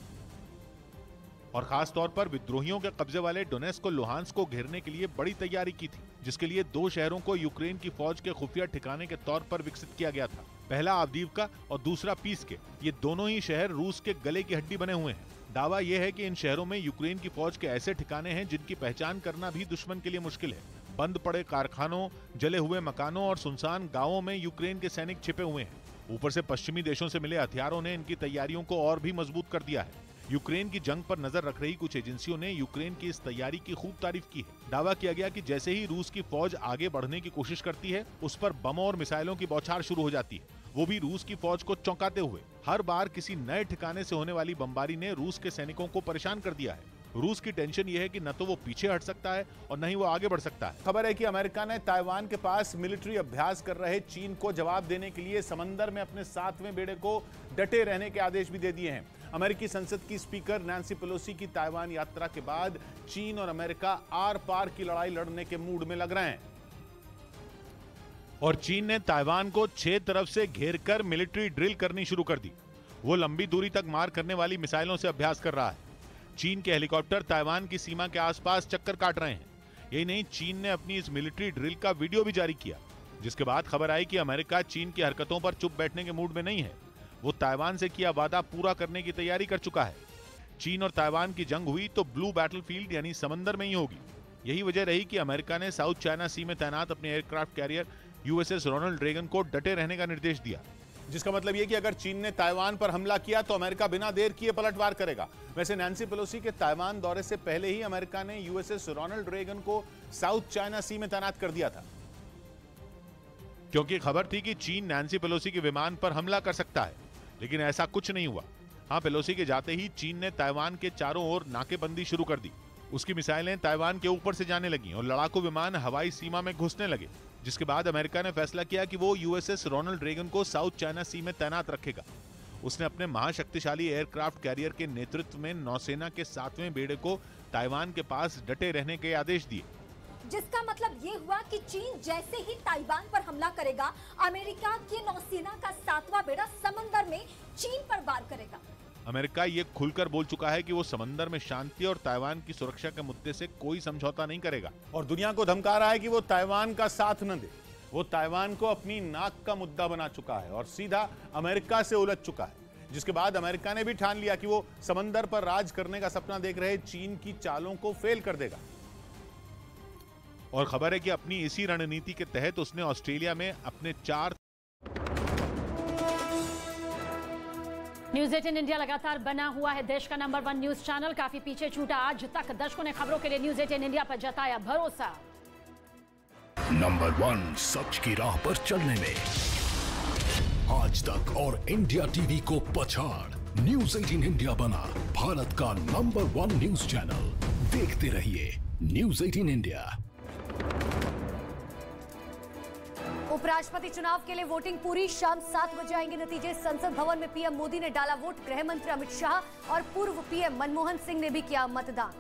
और खास तौर पर विद्रोहियों के कब्जे वाले डोनेस्क और लुहांस्क को घेरने के लिए बड़ी तैयारी की थी, जिसके लिए 2 शहरों को यूक्रेन की फौज के खुफिया ठिकाने के तौर पर विकसित किया गया था। पहला आवदीवका और दूसरा पीस्के। ये दोनों ही शहर रूस के गले की हड्डी बने हुए हैं। दावा यह है कि इन शहरों में यूक्रेन की फौज के ऐसे ठिकाने हैं जिनकी पहचान करना भी दुश्मन के लिए मुश्किल है। बंद पड़े कारखानों, जले हुए मकानों और सुनसान गांवों में यूक्रेन के सैनिक छिपे हुए हैं। ऊपर से पश्चिमी देशों से मिले हथियारों ने इनकी तैयारियों को और भी मजबूत कर दिया है। यूक्रेन की जंग पर नजर रख रही कुछ एजेंसियों ने यूक्रेन की इस तैयारी की खूब तारीफ की है। दावा किया गया कि जैसे ही रूस की फौज आगे बढ़ने की कोशिश करती है, उस पर बमों और मिसाइलों की बौछार शुरू हो जाती है, वो भी रूस की फौज को चौंकाते हुए। हर बार किसी नए ठिकाने से होने वाली बमबारी ने रूस के सैनिकों को परेशान कर दिया है। रूस की टेंशन ये है कि न तो वो पीछे हट सकता है और न ही वो आगे बढ़ सकता है। खबर है कि अमेरिका ने ताइवान के पास मिलिट्री अभ्यास कर रहे चीन को जवाब देने के लिए समंदर में अपने 7वें बेड़े को डटे रहने के आदेश भी दे दिए हैं। अमेरिकी संसद की स्पीकर नैन्सी पेलोसी की ताइवान यात्रा के बाद चीन और अमेरिका आर पार की लड़ाई लड़ने के मूड में लग रहे हैं और चीन ने ताइवान को 6 तरफ से घेरकर मिलिट्री ड्रिल करनी शुरू कर दी। वो लंबी दूरी तक मार करने वाली मिसाइलों से अभ्यास कर रहा है। चीन के हेलीकॉप्टर ताइवान की सीमा के आसपास चक्कर काट रहे हैं। यही नहीं, चीन ने अपनी इस मिलिट्री ड्रिल का वीडियो भी जारी किया, जिसके बाद खबर आई कि अमेरिका चीन की हरकतों पर चुप बैठने के मूड में नहीं है। वो ताइवान से किया वादा पूरा करने की तैयारी कर चुका है। चीन और ताइवान की जंग हुई तो ब्लू बैटलफील्ड यानी समंदर में ही होगी। यही वजह रही कि अमेरिका ने साउथ चाइना सी में तैनात अपने aircraft carrier USS Ronald Reagan को डटे रहने का निर्देश दिया, जिसका मतलब यह कि अगर चीन ने ताइवान पर हमला किया तो अमेरिका बिना देर किए पलटवार करेगा। वैसे नैन्सी पेलोसी के ताइवान दौरे से पहले ही अमेरिका ने यूएसएस रोनाल्ड रेगन को साउथ चाइना सी में तैनात कर दिया था, क्योंकि खबर थी कि चीन नैन्सी पेलोसी के विमान पर हमला कर सकता है, लेकिन ऐसा कुछ नहीं हुआ। हाँ, पेलोसी के जाते ही चीन ने ताइवान के चारों ओर नाकेबंदी शुरू कर दी। उसकी मिसाइलें ताइवान के ऊपर से जाने लगीं और लड़ाकू विमान हवाई सीमा में घुसने लगे, जिसके बाद अमेरिका ने फैसला किया कि वो यूएसएस रोनाल्ड रेगन को साउथ चाइना सी में तैनात रखेगा। उसने अपने महाशक्तिशाली एयरक्राफ्ट कैरियर के नेतृत्व में नौसेना के 7वें बेड़े को ताइवान के पास डटे रहने के आदेश दिए, जिसका मतलब ये हुआ कि चीन जैसे ही ताइवान पर हमला करेगा, अमेरिका की नौसेना का 7वां बेड़ा समंदर में चीन पर वार करेगा। अमेरिका ये खुलकर बोल चुका है कि वो समंदर में शांति और ताइवान की सुरक्षा के मुद्दे से कोई समझौता नहीं करेगा और दुनिया को धमका रहा है कि वो ताइवान का साथ न दे। वो ताइवान को अपनी नाक का मुद्दा बना चुका है और सीधा अमेरिका से उलझ चुका है, जिसके बाद अमेरिका ने भी ठान लिया कि वो समंदर पर राज करने का सपना देख रहे चीन की चालों को फेल कर देगा। और खबर है कि अपनी इसी रणनीति के तहत उसने ऑस्ट्रेलिया में अपने 4 न्यूज 18 इंडिया लगातार बना हुआ है देश का नंबर 1 न्यूज चैनल। काफी पीछे छूटा आज तक दर्शकों ने खबरों के लिए न्यूज 18 इंडिया पर जताया भरोसा। नंबर 1 सच की राह पर चलने में आज तक और इंडिया टीवी को पछाड़ न्यूज 18 इंडिया बना भारत का नंबर 1 न्यूज चैनल। देखते रहिए न्यूज 18 इंडिया। उपराष्ट्रपति चुनाव के लिए वोटिंग पूरी, शाम 7 बजे आएंगे नतीजे। संसद भवन में पीएम मोदी ने डाला वोट, गृह मंत्री अमित शाह और पूर्व पीएम मनमोहन सिंह ने भी किया मतदान।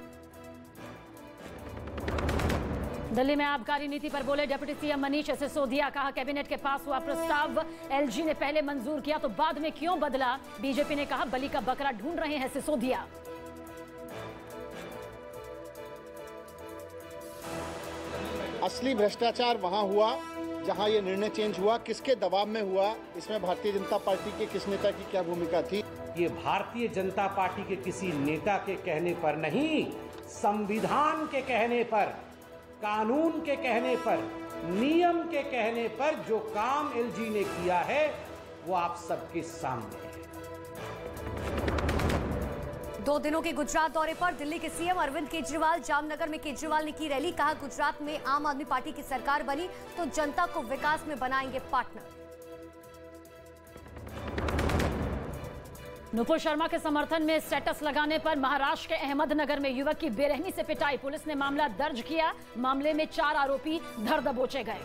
दिल्ली में आबकारी नीति पर बोले डिप्टी सीएम मनीष सिसोदिया, कहा कैबिनेट के पास हुआ प्रस्ताव एलजी ने पहले मंजूर किया तो बाद में क्यों बदला। बीजेपी ने कहा बलि का बकरा ढूंढ रहे हैं सिसोदिया। असली भ्रष्टाचार वहां हुआ जहां ये निर्णय चेंज हुआ, किसके दबाव में हुआ, इसमें भारतीय जनता पार्टी के किस नेता की क्या भूमिका थी। ये भारतीय जनता पार्टी के किसी नेता के कहने पर नहीं, संविधान के कहने पर, कानून के कहने पर, नियम के कहने पर जो काम एलजी ने किया है वो आप सबके सामने है। 2 दिनों के गुजरात दौरे पर दिल्ली के सीएम अरविंद केजरीवाल, जामनगर में केजरीवाल ने की रैली, कहा गुजरात में आम आदमी पार्टी की सरकार बनी तो जनता को विकास में बनाएंगे पार्टनर। नुपुर शर्मा के समर्थन में स्टेटस लगाने पर महाराष्ट्र के अहमदनगर में युवक की बेरहमी से पिटाई, पुलिस ने मामला दर्ज किया। मामले में 4 आरोपी धर दबोचे गए।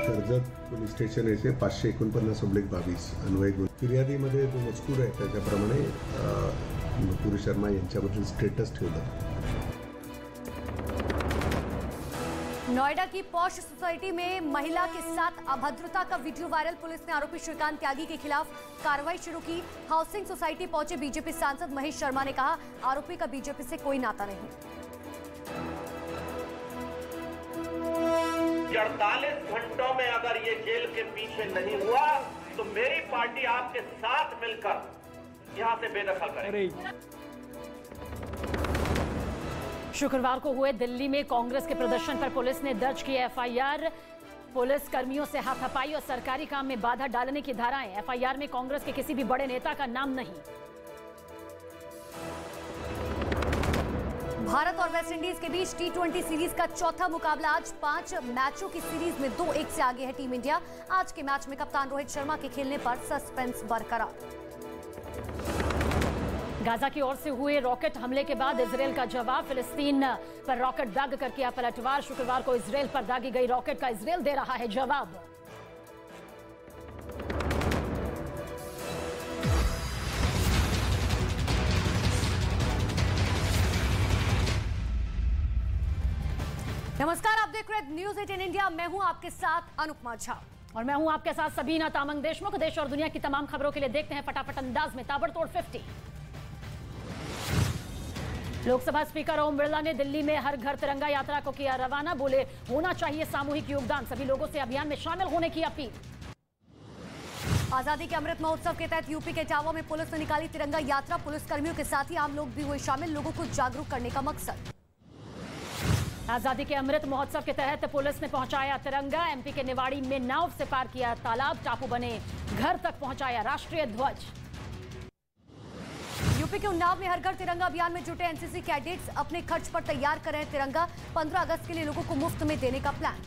कर्जत पोलीस स्टेशन येथे 549/22 अन्वय फिर्यादीमध्ये जो मजकूर आहे त्याच्याप्रमाणे मधुपुरी शर्मा यांच्याबद्दल स्टेटस ठेवलं. नोएडा की पॉश सोसाइटी में महिला के साथ अभद्रता का वीडियो वायरल. पुलिस ने आरोपी श्रीकांत त्यागी के खिलाफ कार्रवाई शुरू की. हाउसिंग सोसाइटी पहुंचे बीजेपी सांसद महेश शर्मा ने कहा, आरोपी का बीजेपी से कोई नाता नहीं. 48 घंटों में अगर ये जेल के पीछे नहीं हुआ तो मेरी पार्टी आपके साथ मिलकर यहां से बेदखल करेगी. शुक्रवार को हुए दिल्ली में कांग्रेस के प्रदर्शन पर पुलिस ने दर्ज की एफआईआर. पुलिस कर्मियों से हाथापाई और सरकारी काम में बाधा डालने की धाराएं. एफआईआर में कांग्रेस के किसी भी बड़े नेता का नाम नहीं. भारत और वेस्टइंडीज के बीच टी20 सीरीज का चौथा मुकाबला आज. 5 मैचों की सीरीज में 2-1 से आगे है टीम इंडिया. आज के मैच में कप्तान रोहित शर्मा के खेलने पर सस्पेंस बरकरार. गाजा की ओर से हुए रॉकेट हमले के बाद इजरायल का जवाब. फिलिस्तीन पर रॉकेट दाग कर किया पलटवार. शुक्रवार को इजरायल पर दागी गई रॉकेट का इजरायल दे रहा है जवाब. नमस्कार, आप देख रहे हैं न्यूज 18 इंडिया. मैं हूं आपके साथ अनुपमा झा और मैं हूं आपके साथ सबीना तामंग देशमुख. देश और दुनिया की तमाम खबरों के लिए देखते हैं फटाफट अंदाज में ताबड़तोड़ 50. लोकसभा स्पीकर ओम बिरला ने दिल्ली में हर घर तिरंगा यात्रा को किया रवाना. बोले, होना चाहिए सामूहिक योगदान. सभी लोगों से अभियान में शामिल होने की अपील. आजादी के अमृत महोत्सव के तहत यूपी के इटावा में पुलिस ने निकाली तिरंगा यात्रा. पुलिस कर्मियों के साथ ही आम लोग भी हुए शामिल. लोगों को जागरूक करने का मकसद. आजादी के अमृत महोत्सव के तहत पुलिस ने पहुंचाया तिरंगा. एमपी के निवाड़ी में नाव से पार किया तालाब. टापू बने घर तक पहुंचाया राष्ट्रीय ध्वज. यूपी के उन्नाव में हर घर तिरंगा अभियान में जुटे एनसीसी कैडेट्स. अपने खर्च पर तैयार कर रहे तिरंगा. 15 अगस्त के लिए लोगों को मुफ्त में देने का प्लान.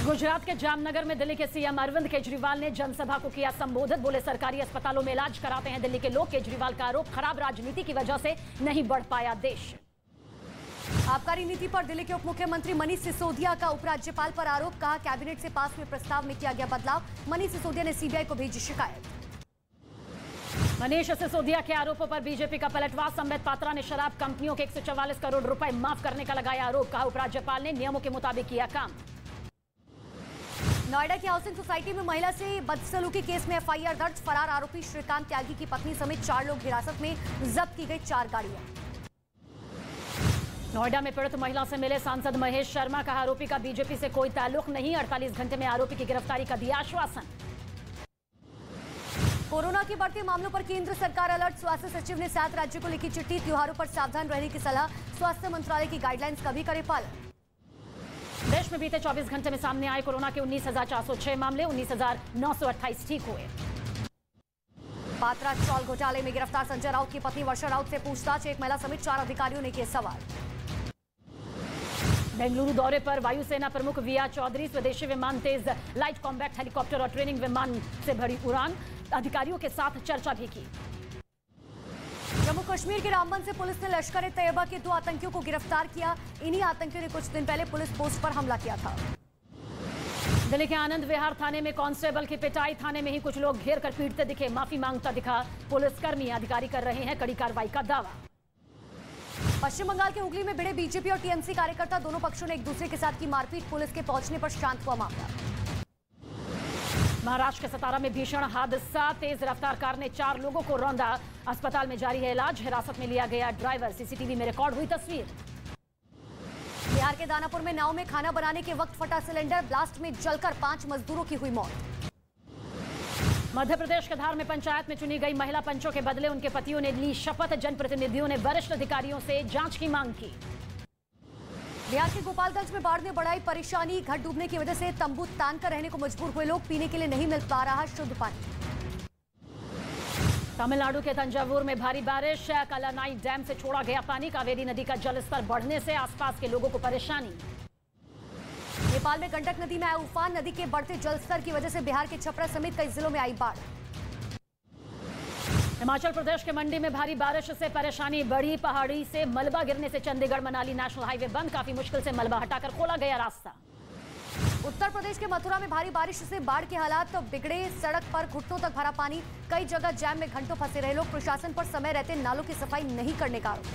गुजरात के जामनगर में दिल्ली के सीएम अरविंद केजरीवाल ने जनसभा को किया संबोधित. बोले, सरकारी अस्पतालों में इलाज कराते हैं दिल्ली के लोग. केजरीवाल का आरोप, खराब राजनीति की वजह से नहीं बढ़ पाया देश. आबकारी नीति पर दिल्ली के उप मुख्यमंत्री मनीष सिसोदिया का उपराज्यपाल पर आरोप. कहा, कैबिनेट से पास हुए प्रस्ताव में किया गया बदलाव. मनीष सिसोदिया ने सीबीआई को भेजी शिकायत. मनीष सिसोदिया के आरोपों पर बीजेपी का पलटवार. संबित पात्रा ने शराब कंपनियों के 144 करोड़ रुपए माफ करने का लगाया आरोप. कहा, उपराज्यपाल ने नियमों के मुताबिक किया काम. नोएडा की हाउसिंग सोसाइटी में महिला से बदसलूकी केस में एफआईआर दर्ज. फरार आरोपी श्रीकांत त्यागी की पत्नी समेत 4 लोग हिरासत में. जब्त की गई 4 गाड़ियां. नोएडा में पीड़ित महिला से मिले सांसद महेश शर्मा. कहा, आरोपी का बीजेपी से कोई ताल्लुक नहीं. 48 घंटे में आरोपी की गिरफ्तारी का दिया आश्वासन. कोरोना के बढ़ते मामलों पर केंद्र सरकार अलर्ट. स्वास्थ्य सचिव ने 7 राज्यों को लिखी चिट्ठी. त्योहारों पर सावधान रहने की सलाह. स्वास्थ्य मंत्रालय की गाइडलाइंस का भी करे पालन. देश में बीते 24 घंटे में सामने आए कोरोना के 19,406 मामले. 19,928 ठीक हुए. पात्रा चौल घोटाले में गिरफ्तार संजय राउत की पत्नी वर्षा राउत से पूछताछ. एक महिला समेत 4 अधिकारियों ने किए सवाल. बेंगलुरु दौरे पर वायुसेना प्रमुख वीआर चौधरी. स्वदेशी विमान, तेज लाइट कॉम्बैट हेलीकॉप्टर और ट्रेनिंग विमान से भरी उड़ान. अधिकारियों के साथ चर्चा भी की. जम्मू कश्मीर के रामबन से पुलिस ने लश्कर ए तैयबा के 2 आतंकियों को गिरफ्तार किया. इन्हीं आतंकियों ने कुछ दिन पहले पुलिस पोस्ट पर हमला किया था. दिल्ली के आनंद विहार थाने में कांस्टेबल की पिटाई. थाने में ही कुछ लोग घेर कर पीटते दिखे. माफी मांगता दिखा पुलिसकर्मी. अधिकारी कर रहे हैं कड़ी कार्रवाई का दावा. पश्चिम बंगाल के हुगली में भिड़े बीजेपी और टीएमसी कार्यकर्ता. दोनों पक्षों ने एक दूसरे के साथ की मारपीट. पुलिस के पहुंचने पर शांत हुआ मामला. महाराष्ट्र के सतारा में भीषण हादसा. तेज रफ्तार कार ने 4 लोगों को रौंदा. अस्पताल में जारी है इलाज. हिरासत में लिया गया ड्राइवर. सीसीटीवी में रिकॉर्ड हुई तस्वीर. बिहार के दानापुर में नाव में खाना बनाने के वक्त फटा सिलेंडर. ब्लास्ट में जलकर 5 मजदूरों की हुई मौत. मध्य प्रदेश के धार में पंचायत में चुनी गई महिला पंचों के बदले उनके पतियों ने ली शपथ. जनप्रतिनिधियों ने वरिष्ठ अधिकारियों से जांच की मांग की. बिहार के गोपालगंज में बाढ़ ने बढ़ाई परेशानी. घर डूबने की वजह से तंबू तान कर रहने को मजबूर हुए लोग. पीने के लिए नहीं मिल पा रहा शुद्ध पानी. तमिलनाडु के तंजावुर में भारी बारिश. कलानाई डैम से छोड़ा गया पानी. कावेरी नदी का जलस्तर बढ़ने से आसपास के लोगों को परेशानी. नेपाल में गंडक नदी में आया उफान. नदी के बढ़ते जलस्तर की वजह से बिहार के छपरा समेत कई जिलों में आई बाढ़. हिमाचल प्रदेश के मंडी में भारी बारिश से परेशानी बढ़ी. पहाड़ी से मलबा गिरने से चंडीगढ़ मनाली नेशनल हाईवे बंद. काफी मुश्किल से मलबा हटाकर खोला गया रास्ता. उत्तर प्रदेश के मथुरा में भारी बारिश से बाढ़ के हालात तो बिगड़े। सड़क पर घुटनों तक भरा पानी, कई जगह जैम में घंटों फंसे रहे लोग। प्रशासन पर समय रहते नालों की सफाई नहीं करने का आरोप।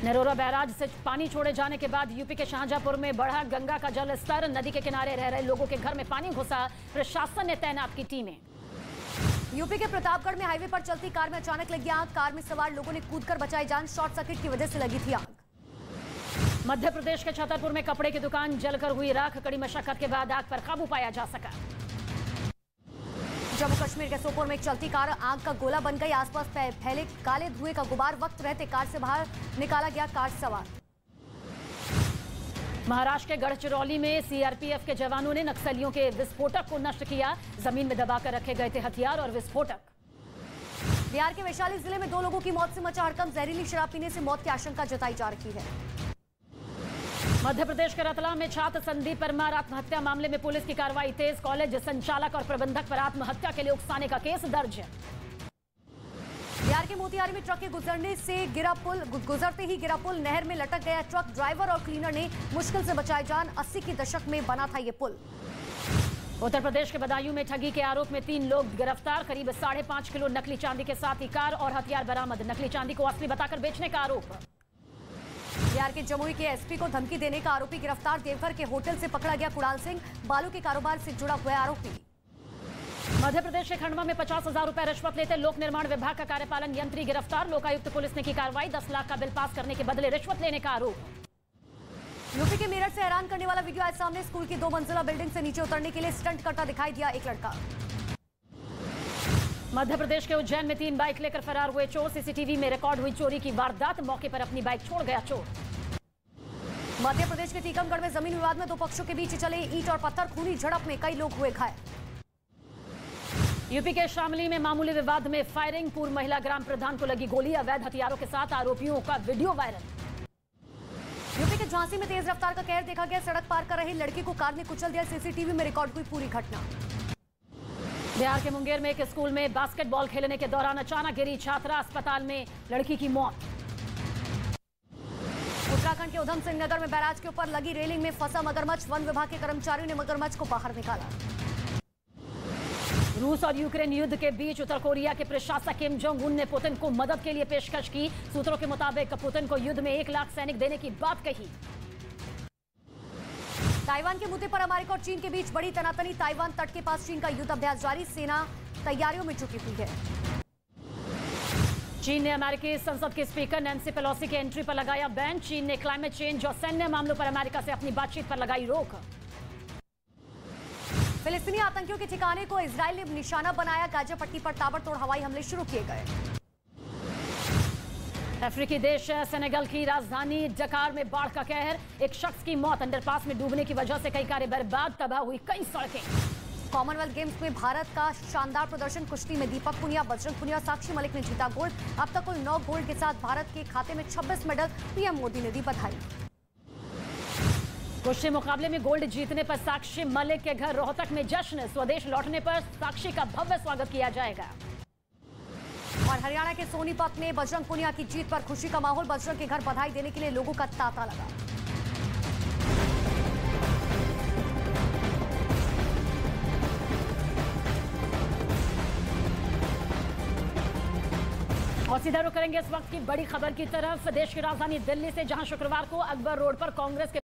नरोरा बैराज से पानी छोड़े जाने के बाद यूपी के शाहजहांपुर में बढ़ा गंगा का जल स्तर। नदी के किनारे रह रहे लोगों के घर में पानी घुसा। प्रशासन ने तैनात की टीमें। यूपी के प्रतापगढ़ में हाईवे पर चलती कार में अचानक लगी आग। कार में सवार लोगों ने कूदकर बचाई जान। शॉर्ट सर्किट की वजह से लगी थी आग। मध्य प्रदेश के छतरपुर में कपड़े की दुकान जलकर हुई राख। कड़ी मशक्कत के बाद आग पर काबू पाया जा सका। जम्मू कश्मीर के सोपोर में एक चलती कार आग का गोला बन गई। आसपास फैले काले धुएं का गुबार। वक्त रहते कार से बाहर निकाला गया कार सवार। महाराष्ट्र के गढ़चिरौली में सीआरपीएफ के जवानों ने नक्सलियों के विस्फोटक को नष्ट किया। जमीन में दबाकर रखे गए थे हथियार और विस्फोटक। बिहार के वैशाली जिले में 2 लोगों की मौत से मचा हड़कंप। जहरीली शराब पीने से मौत की आशंका जताई जा रही है। मध्य प्रदेश के रतलाम में छात्र संदीप परमार आत्महत्या मामले में पुलिस की कार्रवाई तेज। कॉलेज संचालक और प्रबंधक पर आत्महत्या के लिए उकसाने का केस दर्ज है। बिहार के मोतिहारी में ट्रक के गुजरने से गिरा पुल। गुजरते ही गिरा पुल। नहर में लटक गया ट्रक। ड्राइवर और क्लीनर ने मुश्किल से बचाई जान। 80 के दशक में बना था ये पुल। उत्तर प्रदेश के बदायूं में ठगी के आरोप में 3 लोग गिरफ्तार। करीब 5.5 किलो नकली चांदी के साथ ही कार और हथियार बरामद। नकली चांदी को असली बताकर बेचने का आरोप। बिहार के जमुई के एसपी को धमकी देने का आरोपी गिरफ्तार। देवघर के होटल से पकड़ा गया कुणाल सिंह। बालू के कारोबार से जुड़ा हुआ आरोपी। मध्य प्रदेश के खंडवा में 50,000 रुपए रिश्वत लेते लोक निर्माण विभाग का कार्यपालन यंत्री गिरफ्तार। लोकायुक्त पुलिस ने की कार्रवाई। 10 लाख का बिल पास करने के बदले रिश्वत लेने का आरोप। यूपी के मेरठ से हैरान करने वाला वीडियो आज सामने। स्कूल की 2 मंजिला बिल्डिंग से नीचे उतरने के लिए स्टंट करता दिखाई दिया एक लड़का। मध्य प्रदेश के उज्जैन में 3 बाइक लेकर फरार हुए चोर। सीसीटीवी में रिकॉर्ड हुई चोरी की वारदात। मौके पर अपनी बाइक छोड़ गया चोर। मध्य प्रदेश के टीकमगढ़ में जमीन विवाद में 2 पक्षों के बीच चले ईंट और पत्थर। खूनी झड़प में कई लोग हुए घायल। यूपी के शामली में मामूली विवाद में फायरिंग। पूर्व महिला ग्राम प्रधान को लगी गोली। अवैध हथियारों के साथ आरोपियों का वीडियो वायरल। यूपी के झांसी में तेज रफ्तार का कहर देखा गया। सड़क पार कर रही लड़की को कार ने कुचल दिया। सीसीटीवी में रिकॉर्ड हुई पूरी घटना। बिहार के मुंगेर में एक स्कूल में बास्केटबॉल खेलने के दौरान अचानक गिरी छात्रा। अस्पताल में लड़की की मौत। उत्तराखंड के उधम सिंह नगर में बैराज के ऊपर लगी रेलिंग में फंसा मगरमच्छ। वन विभाग के कर्मचारियों ने मगरमच्छ को बाहर निकाला। रूस और यूक्रेन युद्ध के बीच उत्तर कोरिया के प्रशासक किम जोंग उन ने पुतिन को मदद के लिए पेशकश की। सूत्रों के मुताबिक पुतिन को युद्ध में 1 लाख सैनिक देने की बात कही। ताइवान के मुद्दे पर अमेरिका और चीन के बीच बड़ी तनातनी। ताइवान तट के पास चीन का युद्ध अभ्यास जारी। सेना तैयारियों में जुटी हुई है। चीन ने अमेरिकी संसद के स्पीकर नैंसी पेलोसी की एंट्री पर लगाया बैन। चीन ने क्लाइमेट चेंज और सैन्य मामलों पर अमेरिका से अपनी बातचीत पर लगाई रोक। फिलिस्तीनी आतंकियों के ठिकाने को इजराइल ने निशाना बनाया। गाजा पट्टी पर ताबड़तोड़ हवाई हमले शुरू किए गए। अफ्रीकी देश सेनेगल की राजधानी डकार में बाढ़ का कहर। एक शख्स की मौत। अंडरपास में डूबने की वजह से कई कारें बर्बाद। तबाह हुई कई सड़कें। कॉमनवेल्थ गेम्स में भारत का शानदार प्रदर्शन। कुश्ती में दीपक पुनिया, बजरंग पुनिया, साक्षी मलिक ने जीता गोल्ड। अब तक कुल 9 गोल्ड के साथ भारत के खाते में 26 मेडल। पीएम मोदी ने दी बधाई। कुश्ती मुकाबले में गोल्ड जीतने पर साक्षी मलिक के घर रोहतक में जश्न। स्वदेश लौटने पर साक्षी का भव्य स्वागत किया जाएगा। और हरियाणा के सोनीपत में बजरंग पुनिया की जीत पर खुशी का माहौल। बजरंग के घर बधाई देने के लिए लोगों का तांता लगा। और सीधा रुक करेंगे इस वक्त की बड़ी खबर की तरफ। देश की राजधानी दिल्ली से, जहां शुक्रवार को अकबर रोड पर कांग्रेस के